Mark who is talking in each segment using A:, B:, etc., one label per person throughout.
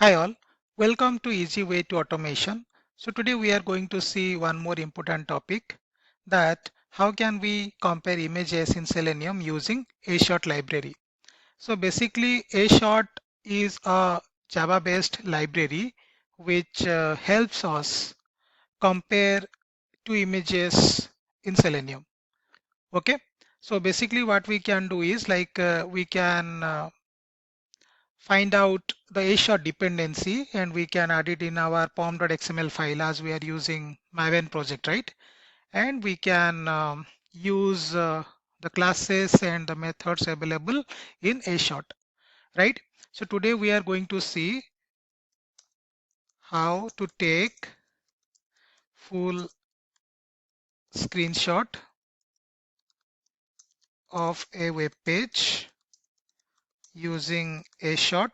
A: Hi all, welcome to Easy Way to Automation. So today we are going to see one more important topic, that how can we compare images in Selenium using AShot library. So basically AShot is a Java based library which helps us compare two images in Selenium. Okay, so basically what we can do is we can find out the AShot dependency and we can add it in our pom.xml file as we are using Maven project, right? And we can use the classes and the methods available in AShot, right? So today we are going to see how to take full screenshot of a web page using AShot.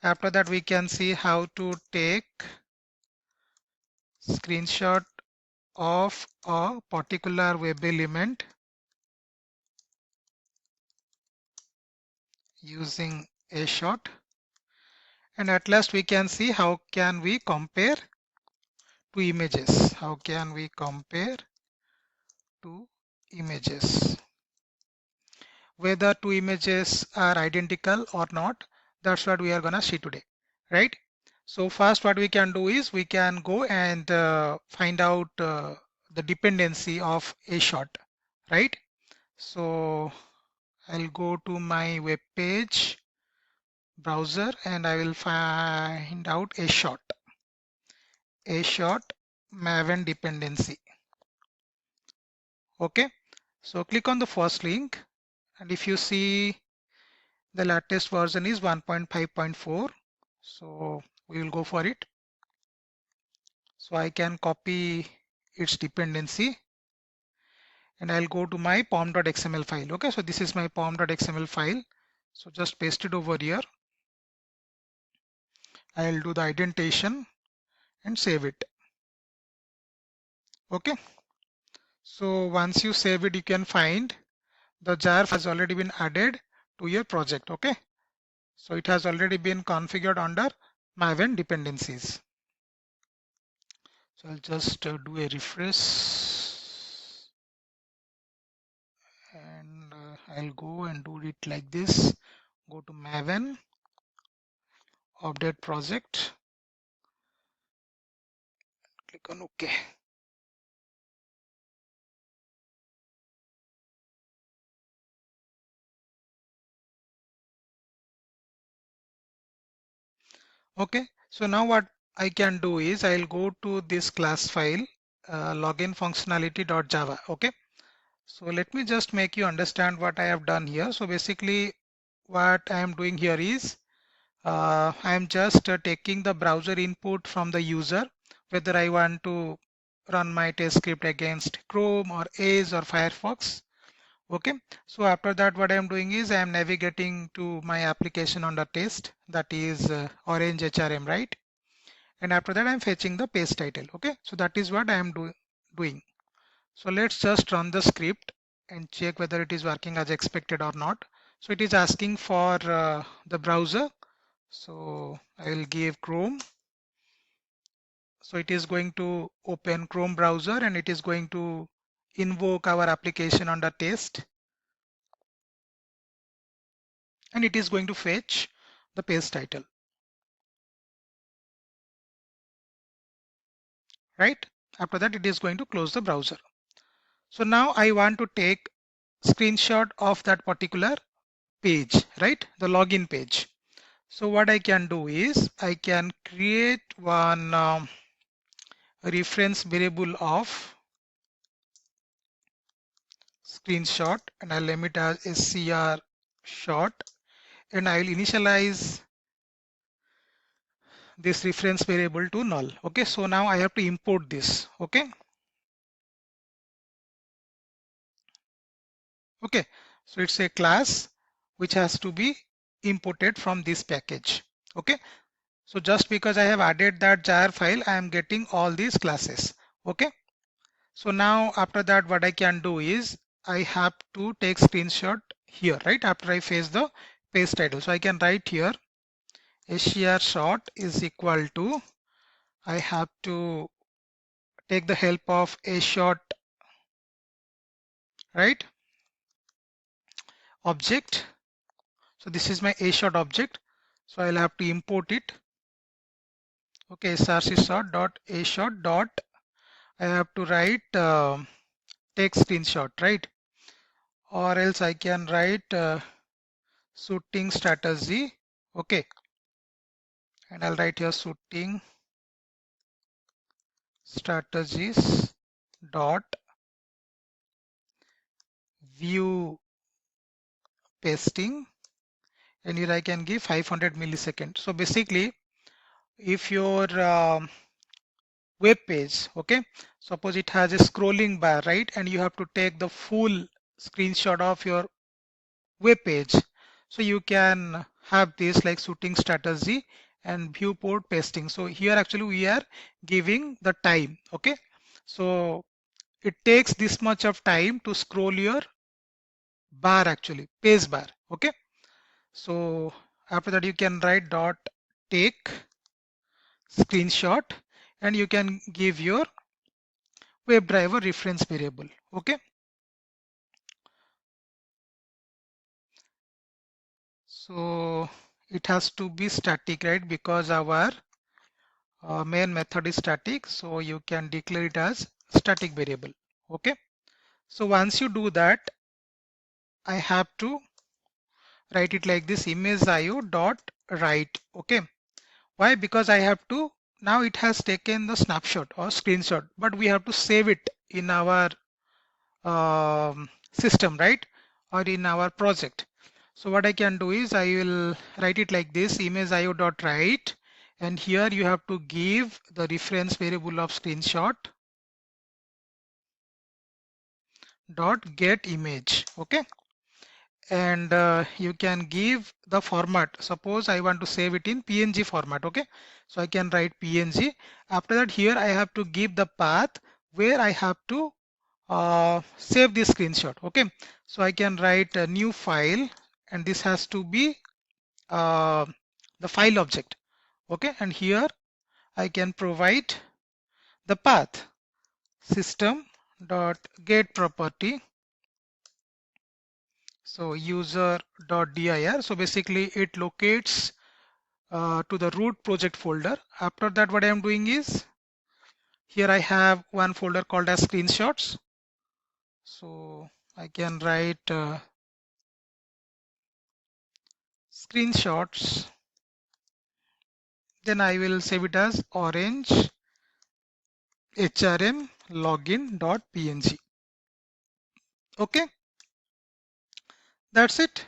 A: After that, we can see how to take screenshot of a particular web element using AShot, and at last we can see how can we compare two images. How can we compare two images? Whether two images are identical or not, that's what we are gonna see today, right? So first what we can do is we can go and find out the dependency of AShot, right? So I'll go to my web page browser and I will find out AShot Maven dependency. Okay, so click on the first link, and if you see the latest version is 1.5.4, so we will go for it. So I can copy its dependency and I'll go to my pom.xml file. Okay, so this is my pom.xml file, so just paste it over here. I'll do the indentation and save it. Okay, so once you save it, you can find the jar has already been added to your project. Okay, so it has already been configured under Maven dependencies. So I'll just do a refresh and I'll go and do it like this. Go to Maven, update project, click on OK. Okay, so now what I can do is I'll go to this class file, login functionality.java. Okay, so let me just make you understand what I have done here. So basically what I am doing here is I am just taking the browser input from the user, whether I want to run my test script against Chrome or Edge or Firefox. Okay, so after that what I am doing is I am navigating to my application under test, that is orange HRM, right? And after that I'm fetching the page title. Okay, so that is what I am doing. So let's just run the script and check whether it is working as expected or not. So it is asking for the browser. So I will give Chrome. So it is going to open Chrome browser and it is going to invoke our application under test. And it is going to fetch the page title. Right? After that, it is going to close the browser. So now I want to take screenshot of that particular page, right? The login page. So what I can do is I can create one reference variable of screenshot and I'll name it as scr shot, and I will initialize this reference variable to null. Okay, so now I have to import this. Okay, so it's a class which has to be imported from this package. Okay, so just because I have added that jar file, I am getting all these classes. Okay, so now after that what I can do is I have to take screenshot here, right? After I fetch the page title, so I can write here AShot is equal to, I have to take the help of AShot, right, object. So this is my AShot object. So I'll have to import it. Okay, src dot ashot dot, I have to write take screenshot, right? Or else I can write shooting strategy. Okay, and I'll write here shooting strategies dot view pasting, and here I can give 500 milliseconds. So basically, if your web page, okay, suppose it has a scrolling bar, right, and you have to take the full screenshot of your web page, so you can have this like shooting strategy and viewport pasting. So here actually we are giving the time, okay, so it takes this much of time to scroll your bar, actually page bar, okay. So after that you can write dot take screenshot, and you can give your WebDriver reference variable, okay. So it has to be static, right, because our main method is static, so you can declare it as static variable, okay. So once you do that, I have to write it like this, image.io dot write, okay. Why? Because I have to, now it has taken the snapshot or screenshot, but we have to save it in our system, right, or in our project. So what I can do is I will write it like this, image.io dot write, and here you have to give the reference variable of screenshot dot get image, okay. And you can give the format. Suppose I want to save it in PNG format, okay, so I can write PNG. After that, here I have to give the path where I have to save this screenshot, okay. So I can write a new file, and this has to be the file object, okay. And here I can provide the path system dot get property, so user.dir. So basically it locates to the root project folder. After that, what I am doing is, here I have one folder called as screenshots. So I can write screenshots, then I will save it as orange hrm login.png, okay. That's it,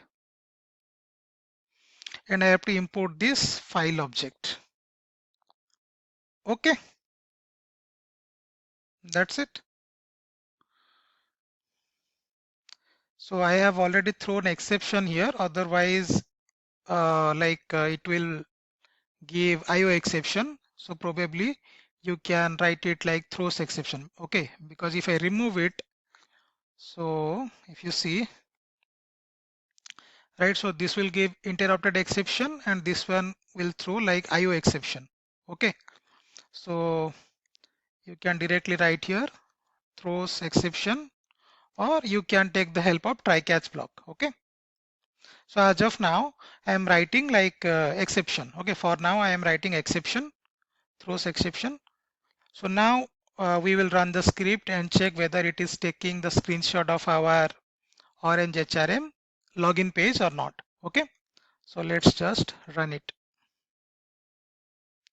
A: and I have to import this file object, okay. That's it. So I have already thrown exception here, otherwise it will give IO exception. So probably you can write it like throws exception, okay, because if I remove it, so if you see, right, so this will give interrupted exception, and this one will throw like IO exception, okay. So you can directly write here throws exception, or you can take the help of try catch block, okay. So as of now I am writing like exception, okay. For now I am writing exception, throws exception. So now we will run the script and check whether it is taking the screenshot of our orange HRM login page or not, okay. So let's just run it.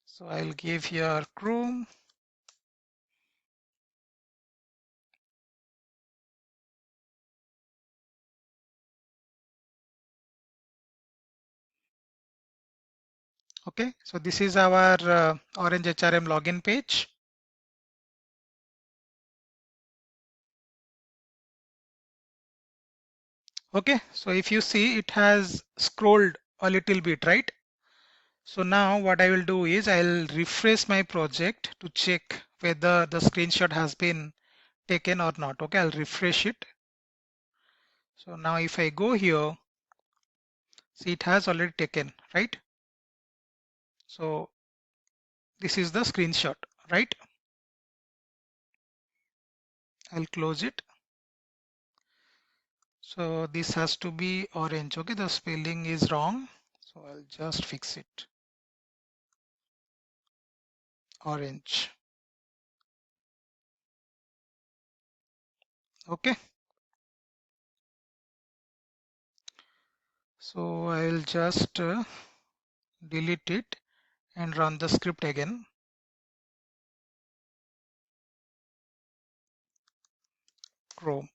A: So I'll give here Chrome, okay. So this is our orange HRM login page. Okay, so if you see, it has scrolled a little bit, right? So now what I will do is I'll refresh my project to check whether the screenshot has been taken or not. Okay, I'll refresh it. So now if I go here, see, it has already taken, right? So this is the screenshot, right? I'll close it. So this has to be orange. Okay, the spelling is wrong. So I'll just fix it. Orange. Okay. So I'll just delete it and run the script again. Chrome.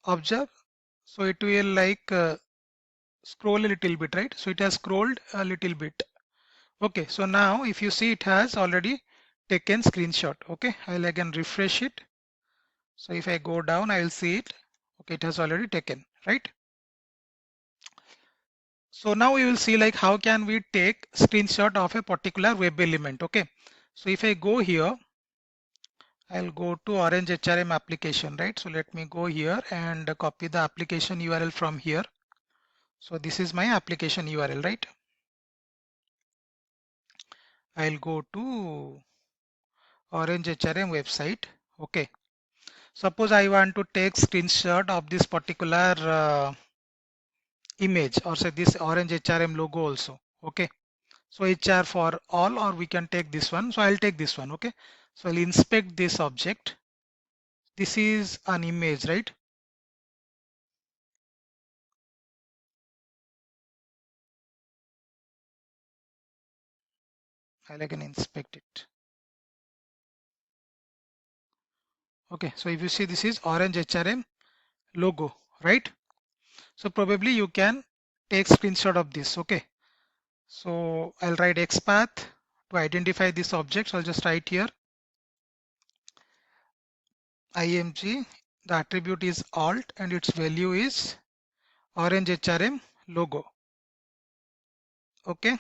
A: Observe. So it will like scroll a little bit, right? So it has scrolled a little bit. Okay, so now if you see, it has already taken screenshot. Okay, I'll again refresh it. So if I go down, I will see it. Okay, it has already taken, right? So now we will see like how can we take screenshot of a particular web element. Okay, so if I go here, I'll go to Orange HRM application, right? So let me go here and copy the application URL from here. So this is my application URL, right? I'll go to Orange HRM website. Okay. Suppose I want to take screenshot of this particular image, or say this Orange HRM logo also. Okay. So HR for all, or we can take this one. So I'll take this one. Okay. So I'll inspect this object. This is an image, right? I'll again inspect it. Okay. So if you see, this is Orange HRM logo, right? So probably you can take screenshot of this. Okay. So I'll write XPath to identify this object. So I'll just write here img. The attribute is alt and its value is Orange HRM logo. Okay.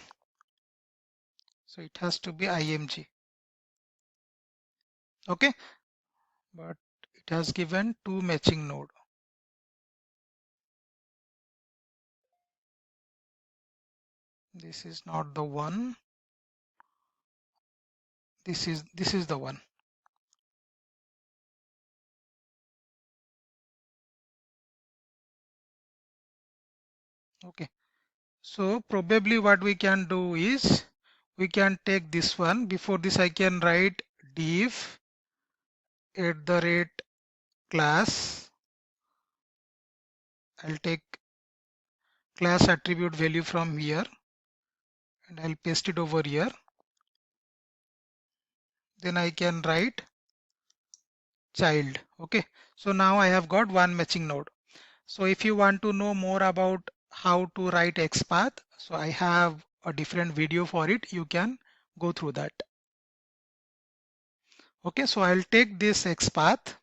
A: So it has to be img. Okay. But it has given two matching node. This is not the one. This is the one. Okay. So probably what we can do is we can take this one. Before this, I can write div @class. I'll take class attribute value from here and I'll paste it over here. Then I can write child. Okay. So now I have got one matching node. So if you want to know more about how to write XPath, so I have a different video for it. You can go through that. Okay, so I'll take this XPath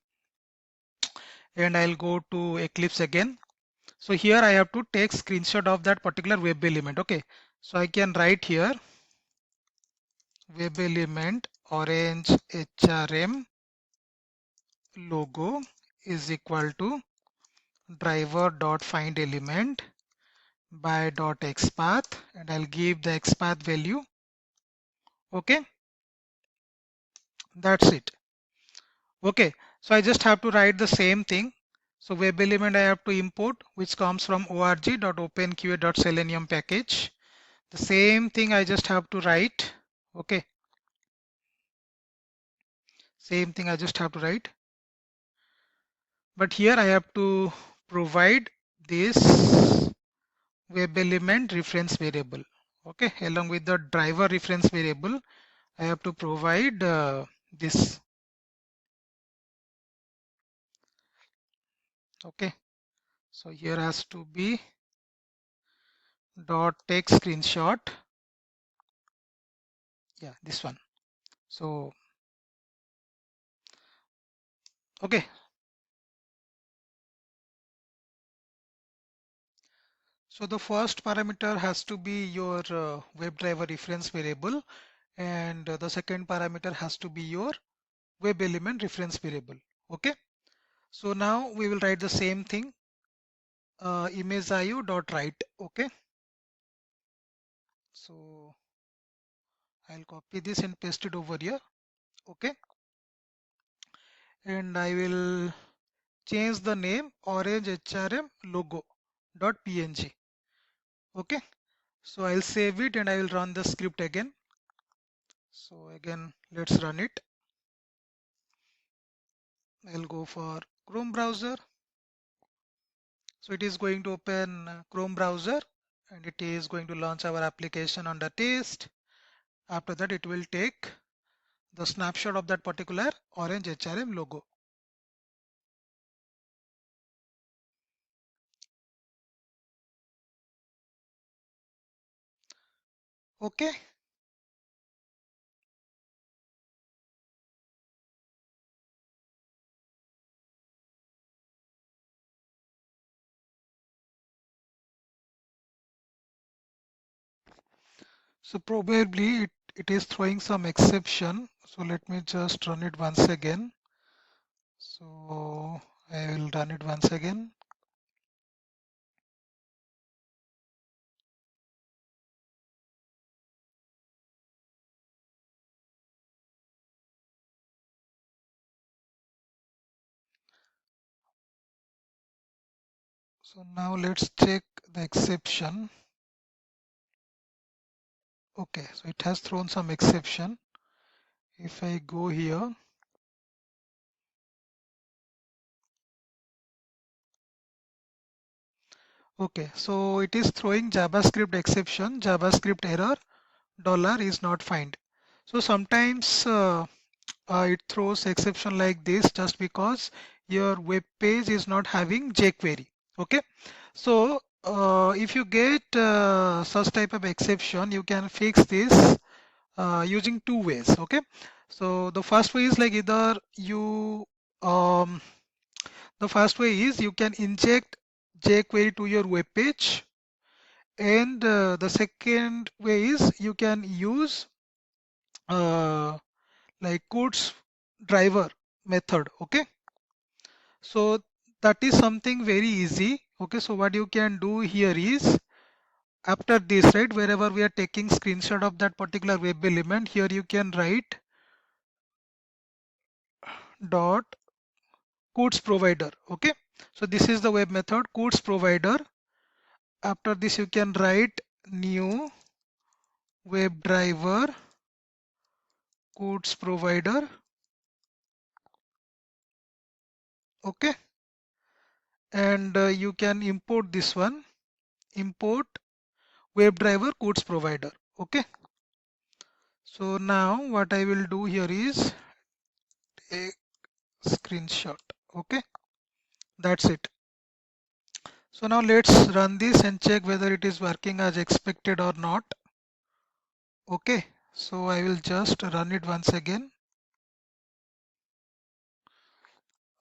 A: and I'll go to Eclipse again. So here I have to take screenshot of that particular web element. Okay, so I can write here web element orange HRM logo is equal to driver dot find element by dot XPath, and I'll give the XPath value. Okay, that's it. Okay, so I just have to write the same thing. So web element I have to import, which comes from org.openqa.selenium package. The same thing I just have to write. Okay, same thing I just have to write. But here I have to provide this web element reference variable. Okay, along with the driver reference variable, I have to provide this. Okay, so here has to be dot take screenshot. Yeah, this one. So okay, So the first parameter has to be your WebDriver reference variable, and the second parameter has to be your web element reference variable. Okay. So now we will write the same thing, image.io.write. Okay. So I'll copy this and paste it over here. Okay. And I will change the name orange HRM logo.png. Okay. So I'll save it and I will run the script again. So again, let's run it. I'll go for Chrome browser. So it is going to open Chrome browser and it is going to launch our application under test. After that, it will take the snapshot of that particular orange HRM logo. Okay. So probably it is throwing some exception. So let me just run it once again. So I will run it once again. So now let's check the exception. Okay, so it has thrown some exception. If I go here, okay, so it is throwing JavaScript exception, JavaScript error, dollar is not find. So sometimes it throws exception like this just because your web page is not having jQuery. Okay, so if you get such type of exception, you can fix this using two ways. Okay, so the first way is like either you the first way is you can inject jQuery to your web page, and the second way is you can use uh, like codes driver method. Okay, so that is something very easy. Okay, so what you can do here is after this, right, wherever we are taking screenshot of that particular web element, here you can write dot codes provider. Okay, so this is the web method codes provider. After this you can write new WebDriver codes provider. Okay, and you can import this one, import WebDriver codes provider. Okay, so now what I will do here is take screenshot. Okay, that's it. So now let's run this and check whether it is working as expected or not. Okay, so I will just run it once again.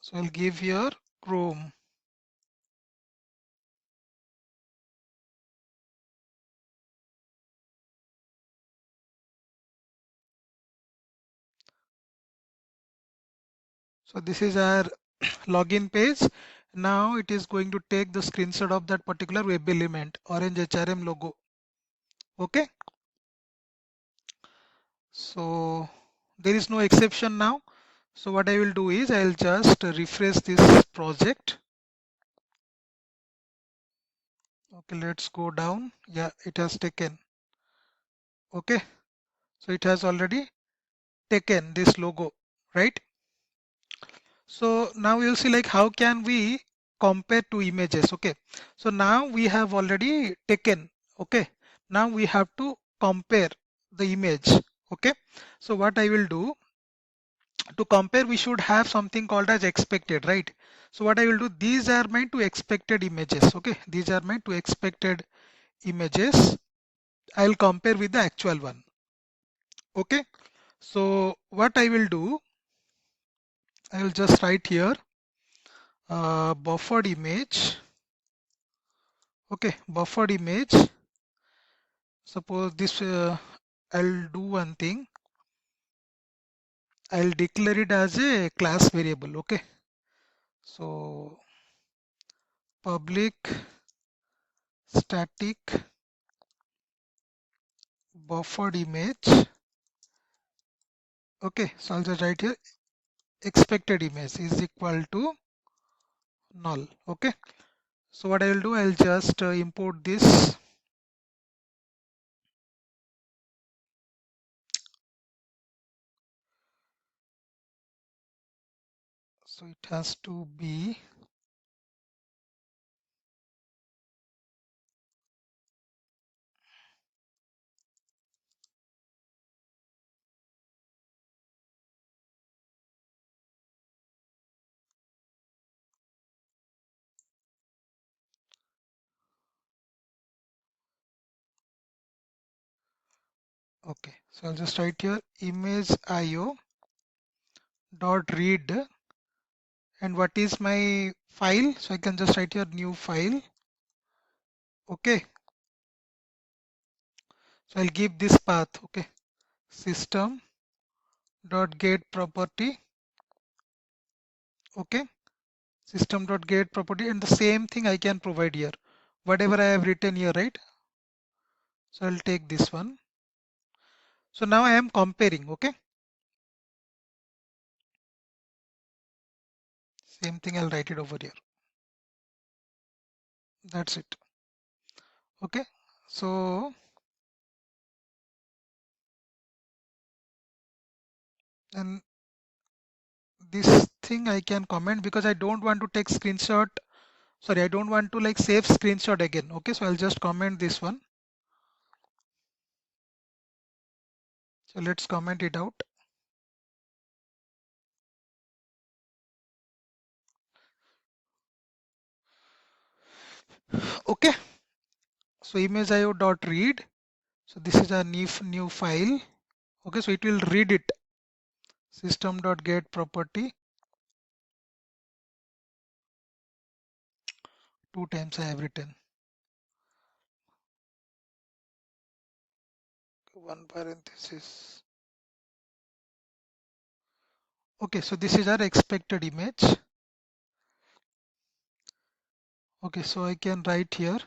A: So I'll give here Chrome. So this is our login page. Now it is going to take the screenshot of that particular web element, orange HRM logo. Okay, so there is no exception now. So what I will do is I'll just refresh this project. Okay, let's go down. Yeah, it has taken. Okay, so it has already taken this logo, right? So now you'll see like how can we compare two images. Okay, so now we have already taken. Okay, now we have to compare the image. Okay, so what I will do to compare, we should have something called as expected, right? So what I will do, these are my two expected images. Okay, these are my two expected images. I'll compare with the actual one. Okay, so what I will do, I will just write here buffered image Okay, buffered image. Suppose this, I'll do one thing. I'll declare it as a class variable. Okay, so public static buffered image. Okay, so I'll just write here expected image is equal to null. Okay, so what I will do, I'll just import this. So it has to be okay. So I'll just write here image io dot read, and what is my file? So I can just write here new file. Okay, so I'll give this path. Okay, system dot get property. Okay, system dot get property, and the same thing I can provide here, whatever I have written here, right? So I'll take this one. So now I am comparing. Okay, same thing, I'll write it over here. That's it. Okay, so and this thing I can comment because I don't want to take screenshot. Sorry, I don't want to like save screenshot again. Okay, so I'll just comment this one. So let's comment it out. Okay, so image.io.read. So this is a new file. Okay, so it will read it. System.get property. 2 times I have written. One parenthesis. Okay, so this is our expected image. Okay, so I can write here.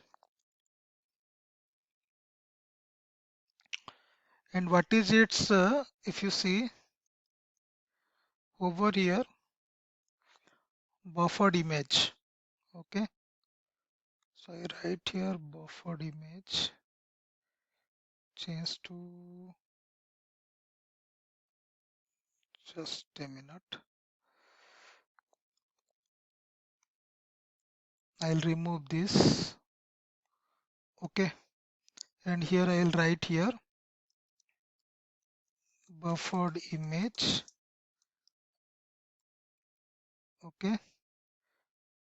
A: And what is its, if you see over here, buffered image. Okay, so I write here buffered image, change to, just a minute. I'll remove this. Okay, and here I'll write here buffered image. Okay,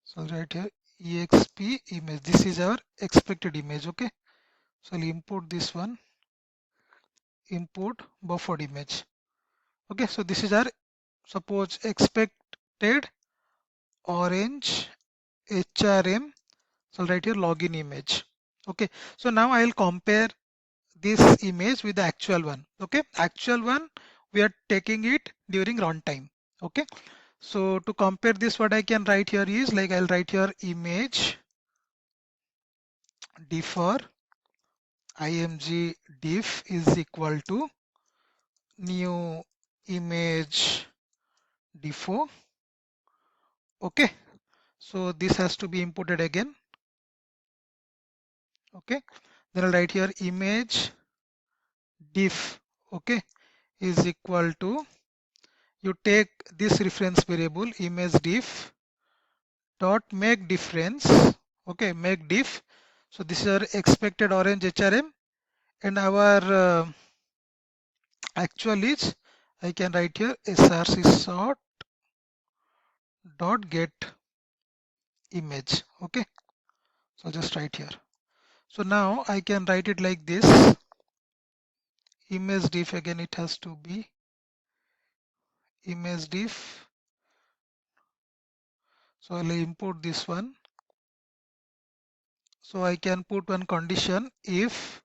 A: so I'll write here exp image. This is our expected image. Okay, so I'll import this one, import buffered image. Okay, so this is our, suppose, expected orange HRM. So I'll write here login image. Okay, so now I'll compare this image with the actual one. Okay, actual one we are taking it during runtime. Okay, so to compare this, what I can write here is like I'll write here image differ img diff is equal to new image defo. Okay, so this has to be imported again. Okay, then I'll write here image diff, okay, is equal to, you take this reference variable image diff dot make difference. Okay, make diff. So this is our expected orange HRM, and our actual is, I can write here src sort dot get image. Okay, so just write here. So now I can write it like this, image diff, again it has to be image diff. So I'll import this one. So I can put one condition if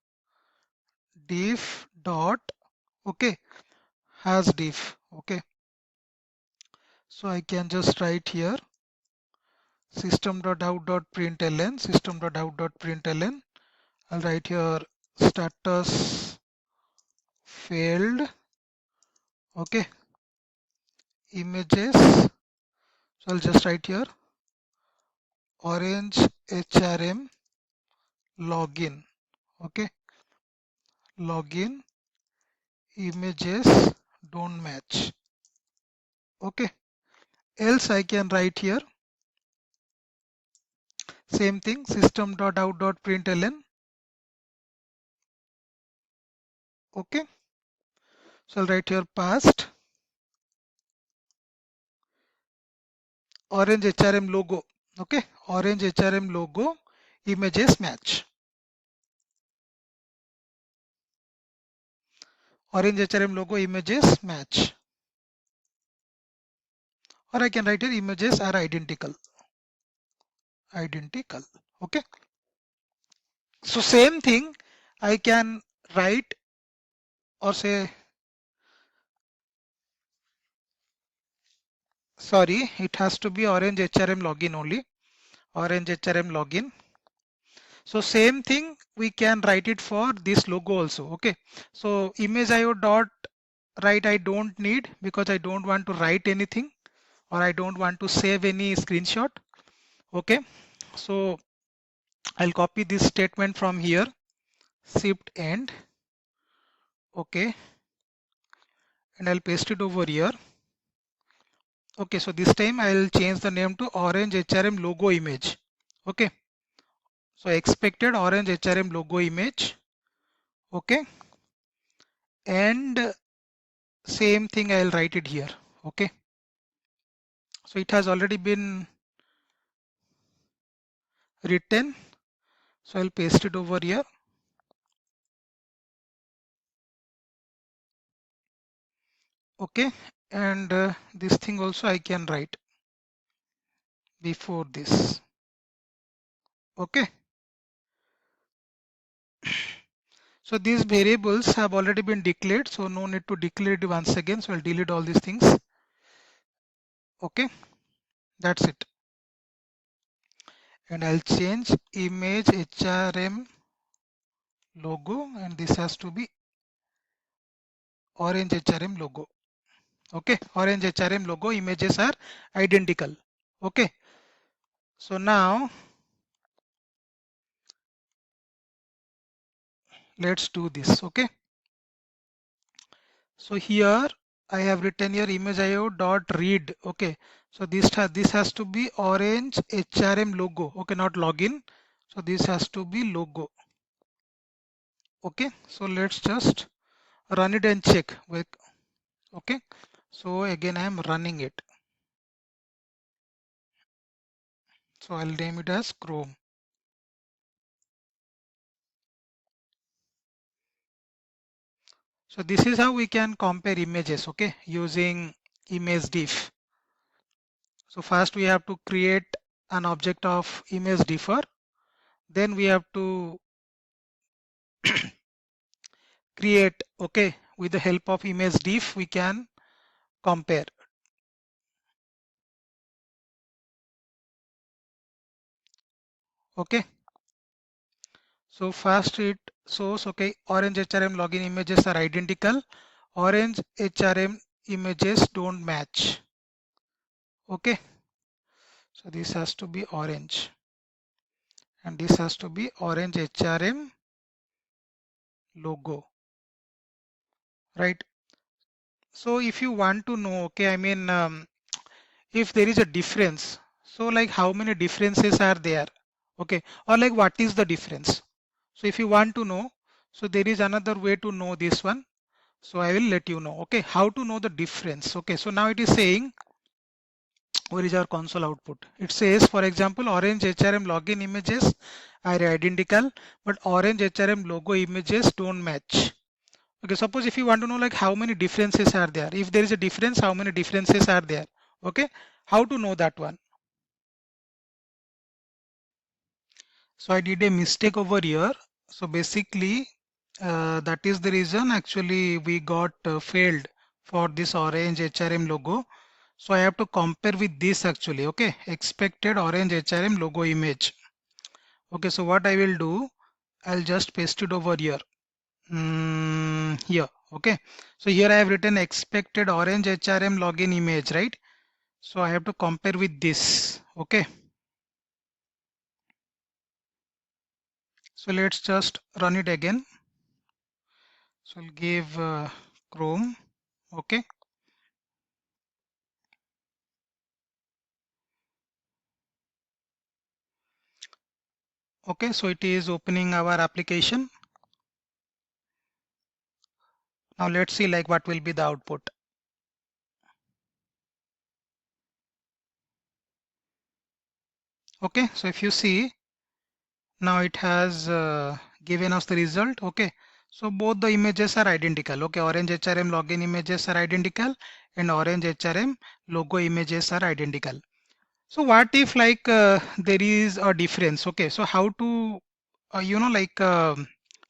A: diff dot, okay, has diff, okay. So I can just write here system.out.println, system.out.println. I'll write here status failed, okay, images. So I'll just write here orange HRM login, okay, login images don't match, okay. Else I can write here same thing, system.out.println, okay. So I'll write here past orange HRM logo, okay, orange HRM logo images match, orange HRM logo images match, or I can write here images are identical, okay. So same thing I can write or say, sorry, it has to be orange HRM login only, orange HRM login. So same thing we can write it for this logo also, okay. So image.io dot write I don't need because I don't want to write anything or I don't want to save any screenshot, okay. So I'll copy this statement from here, shift end, okay, and I'll paste it over here. Okay, so this time I'll change the name to orange HRM logo image, okay. So expected orange HRM logo image, okay, and same thing I'll write it here, okay. So it has already been written, so I'll paste it over here, okay. And this thing also I can write before this, okay. So these variables have already been declared, so no need to declare it once again. So I'll delete all these things, okay. That's it. And I'll change image HRM logo, and this has to be orange HRM logo, okay. Orange HRM logo images are identical, okay. So now let's do this, okay. So here I have written here image.io dot read, okay. So this has to be orange HRM logo, okay, not login. So this has to be logo, okay. So let's just run it and check with, okay. So again I am running it, so I'll name it as Chrome. So this is how we can compare images, okay, using image diff. So first we have to create an object of image differ, then we have to create, okay, with the help of image diff we can compare, okay. So first it shows, okay, orange HRM login images are identical, orange HRM images don't match, okay. So this has to be orange and this has to be orange HRM logo, right. So if you want to know, okay, I mean if there is a difference, so like how many differences are there, okay, or like what is the difference. So if you want to know, so there is another way to know this one, so I will let you know, okay, how to know the difference, okay. So now it is saying, where is our console output? It says, for example, orange HRM login images are identical but orange HRM logo images don't match, okay. Suppose if you want to know like how many differences are there, if there is a difference, how many differences are there, okay, how to know that one. So I did a mistake over here. So basically that is the reason actually we got failed for this orange HRM logo. So I have to compare with this actually. Okay, expected orange HRM logo image. Okay, so what I will do, I'll just paste it over here. Here. Okay, so here I have written expected orange HRM login image, right? So I have to compare with this. Okay, so let's just run it again. So I'll give Chrome. Okay, okay, so it is opening our application. Now let's see like what will be the output. Okay, so if you see, now it has given us the result. Okay, so both the images are identical. Okay, orange HRM login images are identical and orange HRM logo images are identical. So what if like there is a difference? Okay, so how to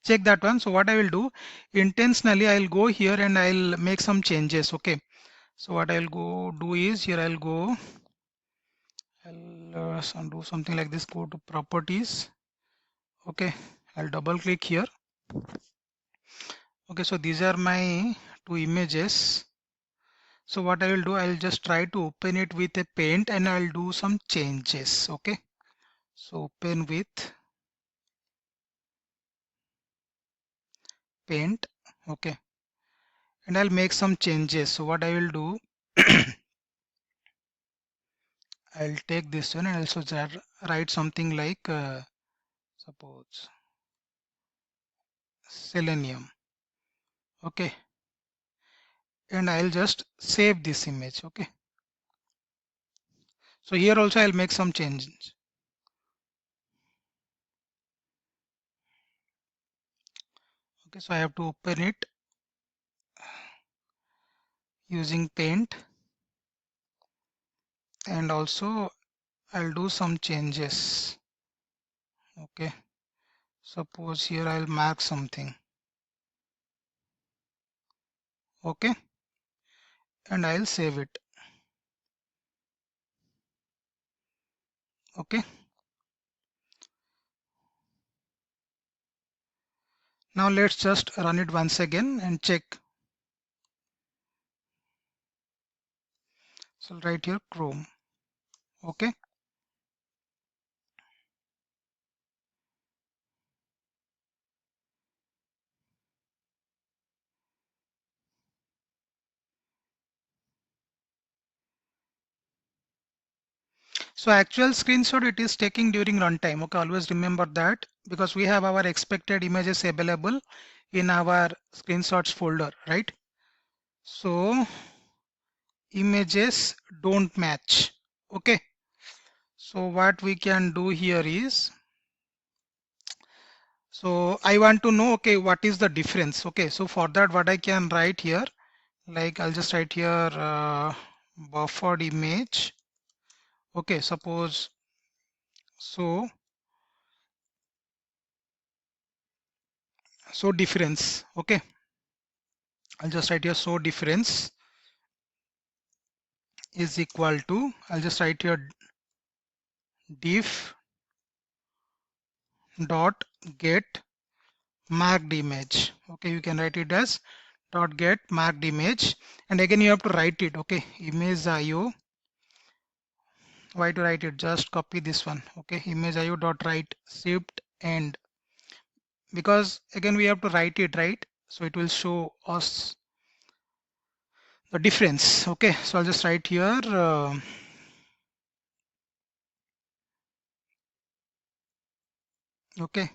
A: check that one? So what I will do, intentionally I'll go here and I'll make some changes. Okay, so what I'll go do is here I'll go, I'll do something like this. Go to properties. Okay, I'll double click here. Okay, so these are my two images. So what I will do, I'll just try to open it with a paint and I'll do some changes. Okay, so open with paint. Okay, and I'll make some changes. So what I will do, I'll take this one and also write something like suppose selenium. Okay, and I'll just save this image. Okay, so here also I'll make some changes. Okay, so I have to open it using paint and also I'll do some changes. Okay, suppose here I'll mark something. Okay, and I'll save it. Okay, now let's just run it once again and check. So right here Chrome. Okay, so actual screenshot it is taking during runtime. Okay, always remember that because we have our expected images available in our screenshots folder, right? So images don't match. Okay, so what we can do here is, so I want to know, okay, what is the difference? Okay, so for that what I can write here, like I'll just write here buffered image. Okay, suppose so difference. Okay, I'll just write here so difference is equal to, I'll just write here diff dot get marked image. Okay, you can write it as dot get marked image, and again you have to write it. Okay, image IO. Why to write it? Just copy this one. Okay, image IO dot write shift end, because again we have to write it, right? So it will show us the difference. Okay, so I'll just write here okay,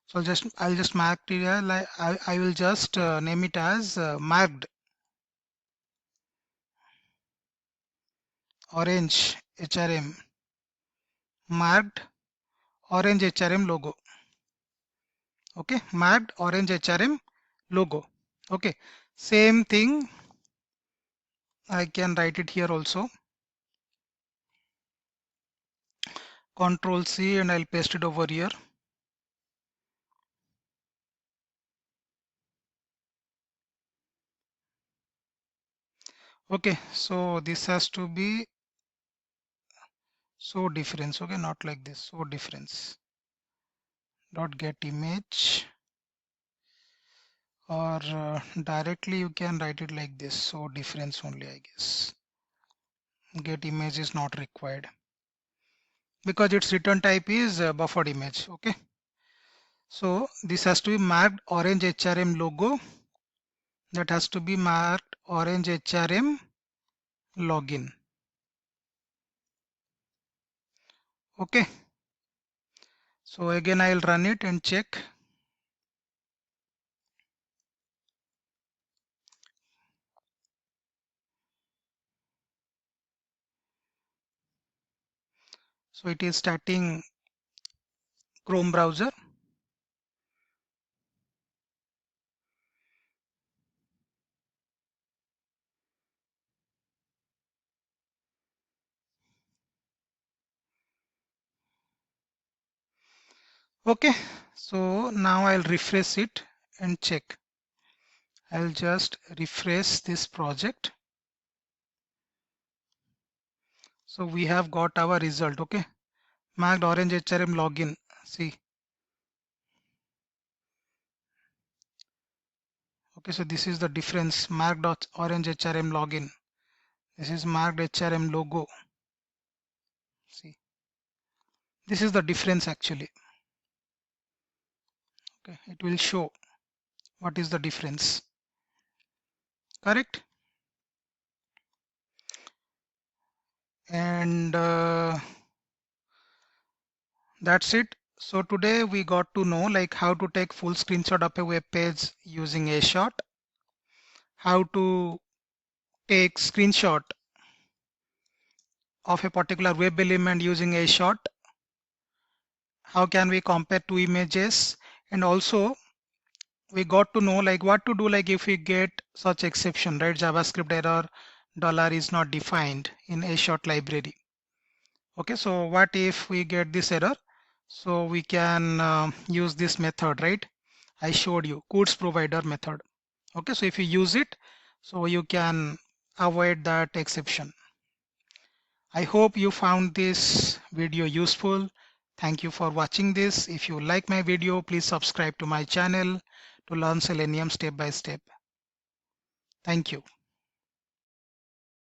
A: so I'll just mark it here, like I will just name it as marked orange HRM, marked orange HRM logo. Okay, marked orange HRM logo. Okay, same thing I can write it here also. Control C and I'll paste it over here. Okay, so this has to be show difference. Okay, not like this, show difference dot get image, or directly you can write it like this, so difference only, I guess. Get image is not required because its return type is buffered image. Okay, so this has to be marked orange HRM logo, that has to be marked orange HRM login. Okay, so again I'll run it and check. So it is starting Chrome browser. Okay, so now I'll refresh it and check. I'll just refresh this project. So we have got our result. Okay, marked orange HRM login. See, okay, so this is the difference. Marked orange HRM login. This is marked HRM logo. See, this is the difference actually. Okay, it will show what is the difference. Correct? And that's it. So today we got to know like how to take full screenshot of a web page using AShot, how to take screenshot of a particular web element using AShot, how can we compare two images, and also we got to know like what to do like if we get such exception, right? JavaScript error $is not defined in AShot library. Okay, so what if we get this error? So we can use this method, right? I showed you codes provider method. Okay, so if you use it, so you can avoid that exception. I hope you found this video useful. Thank you for watching this. If you like my video, please subscribe to my channel to learn Selenium step by step. Thank you.